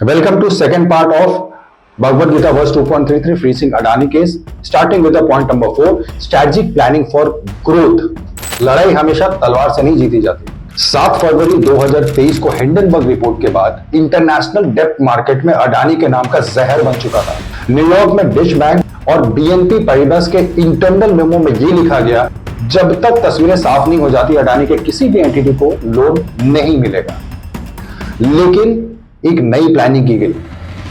Welcome to second part of Bhagavad Gita verse 2.33 Free Singh Adani case. Starting with the point number 4, strategic planning for growth. लड़ाई हमेशा तलवार से नहीं जीती जाती। 7 फरवरी 2023 को हिंडनबर्ग रिपोर्ट के बाद इंटरनेशनल डेप्ट मार्केट में अडानी के नाम का जहर बन चुका था। न्यूयॉर्क में डिश बैंक और बीएनपी पैरिबस के इंटरनल मेमो में ये लिखा गया, जब तक तस्वीरें साफ नहीं हो जाती अडानी के किसी भी एंटिटी को लोन नहीं मिलेगा। लेकिन एक नई प्लानिंग की गई।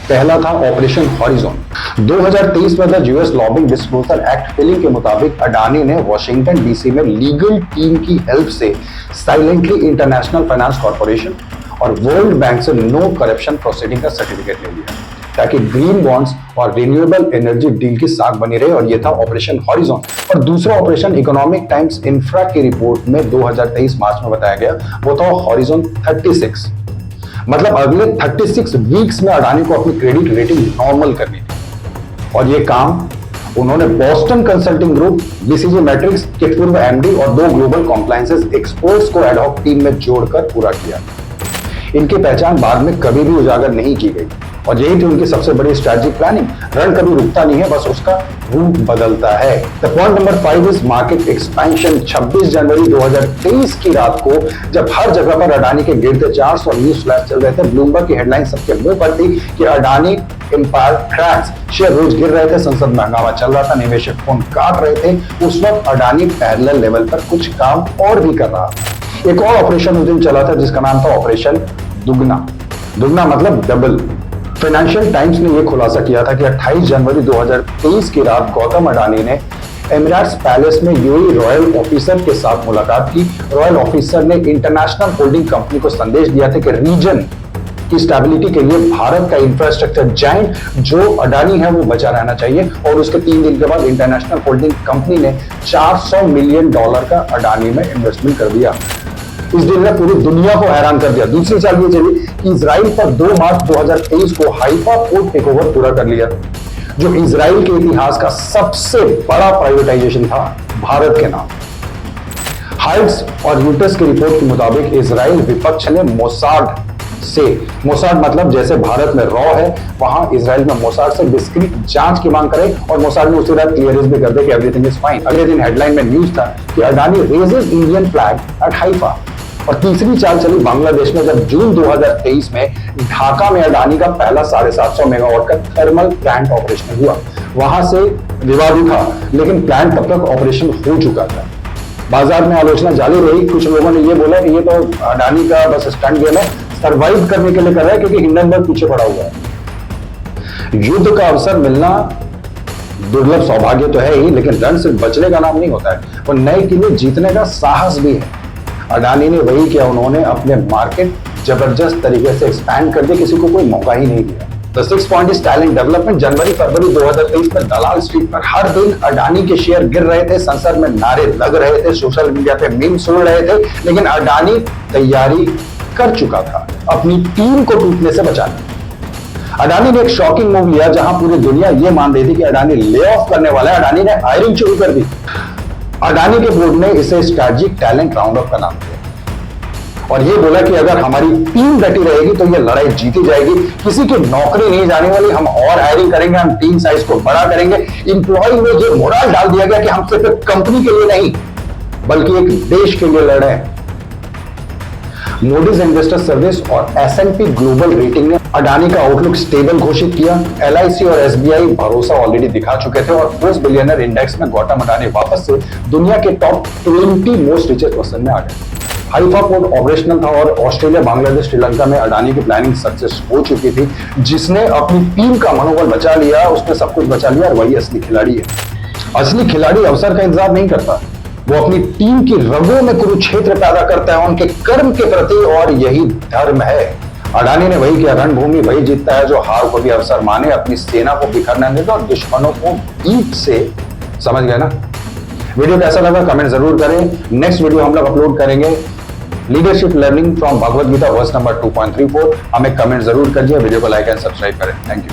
पहला था ऑपरेशन हॉरिजॉन। 2023 में the US Lobbying Disclosure Act filing के मुताबिक अडानी ने वॉशिंगटन डीसी में लीगल टीम की हेल्प से साइलेंटली इंटरनेशनल फाइनेंस कॉर्पोरेशन और वर्ल्ड बैंक से नो करप्शन प्रोसीडिंग का सर्टिफिकेट ले लिया, ताकि ग्रीन बॉन्ड्स और रिन्यूएबल एनर्जी डील की साख बनी रहे। और यह था ऑपरेशन हॉरिजॉन। और दूसरा ऑपरेशन इकोनॉमिक टाइम्स इंफ्रा की रिपोर्ट में 2023 मार्च में बताया गया, वो था हॉरिजॉन 36। मतलब अगले 36 वीक्स में अडानी को अपनी क्रेडिट रेटिंग नॉर्मल करनी थी। और ये काम उन्होंने Boston consulting group, BCG matrix के पूर्व एमडी और 2 ग्लोबल कॉम्प्लायंसेस एक्सपर्ट्स को एडहॉक टीम में जोड़कर पूरा किया। इनकी पहचान बाद में कभी भी उजागर नहीं की गई और यही थी उनकी सबसे बड़ी स्ट्रेटेजिक प्लानिंग। रण कभी रुकता नहीं है, बस उसका रूट बदलता है। The point number 5 is market expansion. 26 जनवरी 2023 की रात को जब हर जगह पर अडानी के गिरते 400 न्यूज फ्लैश चल रहे थे, ब्लूमबर्ग की हेडलाइन सबके मुंह पर थी कि अडानी एम्पायर क्रैक्स। शेयर रोज गिर रहे थे, संसद में हंगामा चल रहा था, निवेशक फोन काट रहे थे। उस वक्त अडानी पैरेलल लेवल पर कुछ काम और भी कर रहा था। एक और ऑपरेशन उस दिन चला था जिसका नाम था ऑपरेशन दुगना। दुगना मतलब डबल। फाइनेंशियल टाइम्स ने यह खुलासा किया था कि 28 जनवरी 2023 की रात गौतम अडानी ने एमिरेट्स पैलेस में यूएई रॉयल ऑफिसर के साथ मुलाकात की। रॉयल ऑफिसर ने इंटरनेशनल होल्डिंग कंपनी को संदेश दिया था कि रीजन की स्टेबिलिटी के लिए भारत का इंफ्रास्ट्रक्चर जायंट जो अडानी है वो बचा रहना चाहिए। और उसके 3 दिन के बाद इंटरनेशनल होल्डिंग कंपनी ने $400 मिलियन का अडानी में इन्वेस्टमेंट कर दिया। इस दिन ने पूरी दुनिया को हैरान कर दिया। दूसरी चाल ये चली कि इजराइल पर 2 मार्च 2023 को हाइफा पोर्ट टेकओवर पूरा कर लिया, जो इजराइल के इतिहास का सबसे बड़ा प्राइवेटाइजेशन था भारत के नाम। हाइट्स और यूटस की रिपोर्ट के मुताबिक इजराइल विपक्ष ने मोसाड से, मोसाड मतलब जैसे भारत में रॉ है, वहां इजराइल में मोसाड से डिस्क्रीट जांच की मांग करे और मोसाड ने उसी रात क्लियरेंस भी कर दे कि एवरीथिंग इज फाइन। अगले दिन हेडलाइन में न्यूज था कि Adani raises Indian flag at Haifa. और तीसरी चाल चली बांग्लादेश में, जब जून 2023 में ढाका में अडानी का पहला 750 मेगावाट का थर्मल प्लांट ऑपरेशन हुआ। वहां से विवाद उठा, लेकिन प्लांट तब तक ऑपरेशन हो चुका था। बाजार में आलोचना जारी रही। कुछ लोगों ने ये बोला कि ये तो अडानी का बस स्टंट गेम है, सर्वाइव करने के लिए कर रहा है क्योंकि हिंडनबर्ग पीछे पड़ा हुआ है। युद्ध का अवसर मिलना दुर्लभ सौभाग्य तो है ही, लेकिन रण से बचने का नाम नहीं होता है, और नए किले जीतने का साहस भी है। अडानी ने वही किया। उन्होंने अपने मार्केट जबरदस्त तरीके से एक्सपैंड कर दिया, किसी को कोई मौका ही नहीं दिया। The 6 point is talent development. जनवरी फरवरी 2023 में दलाल स्ट्रीट पर हर दिन अडानी के शेयर गिर रहे थे, संसद में नारे लग रहे थे, सोशल मीडिया पे मीम्स सुन रहे थे, लेकिन अडानी तैयारी कर चुका था अपनी टीम को टूटने से बचाने। अडानी ने एक शॉकिंग मूव लिया जहां पूरी दुनिया ये मान रही थी कि अडानी ले ऑफ करने वाला है। अडानी ने हायरिंग शुरू कर दी। अडानी के बोर्ड ने इसे स्ट्रेटेजिक टैलेंट राउंड अप का नाम दिया और ये बोला कि अगर हमारी टीम डटी रहेगी तो ये लड़ाई जीती जाएगी। किसी की नौकरी नहीं जाने वाली, हम और हायरिंग करेंगे, हम टीम साइज को बड़ा करेंगे। एम्प्लॉय में ये मोरल डाल दिया गया कि हम सिर्फ एक कंपनी के लिए नहीं बल्कि एक देश के लिए लड़ रहे हैं। मूडीज इन्वेस्टर सर्विस और S&P ग्लोबल रेटिंग ने अडानी का आउटलुक स्टेबल घोषित किया। LIC और SBI भरोसा ऑलरेडी दिखा चुके थे और फोर्ब्स बिलियनर इंडेक्स में गौतम अडानी वापस से दुनिया के टॉप 20 मोस्ट रिचेस्ट पर्सन में आ गए। हाइफा पोर्ट ऑपरेशनल था और ऑस्ट्रेलिया, बांग्लादेश, श्रीलंका में अडानी की प्लानिंग सक्सेस हो चुकी थी, जिसने अपनी टीम का मनोबल बचा लिया, उसने सब कुछ बचा लिया। और वही असली खिलाड़ी है। असली खिलाड़ी अवसर का इंतजार नहीं करता, वो अपनी टीम की रगों में कुरुक्षेत्र पैदा करता है उनके कर्म के प्रति, और यही धर्म है। अडानी ने वही किया। रणभूमि वही जीतता है जो हार को भी अवसर माने, अपनी सेना को बिखरने देता और दुश्मनों को जीत से, समझ गए ना। वीडियो कैसा लगा कमेंट जरूर करें। नेक्स्ट वीडियो हम लोग अपलोड करेंगे leadership learning from Bhagavad Gita verse number 2.34। हमें कमेंट जरूर करिए, वीडियो को लाइक एंड सब्सक्राइब करें। Thank you.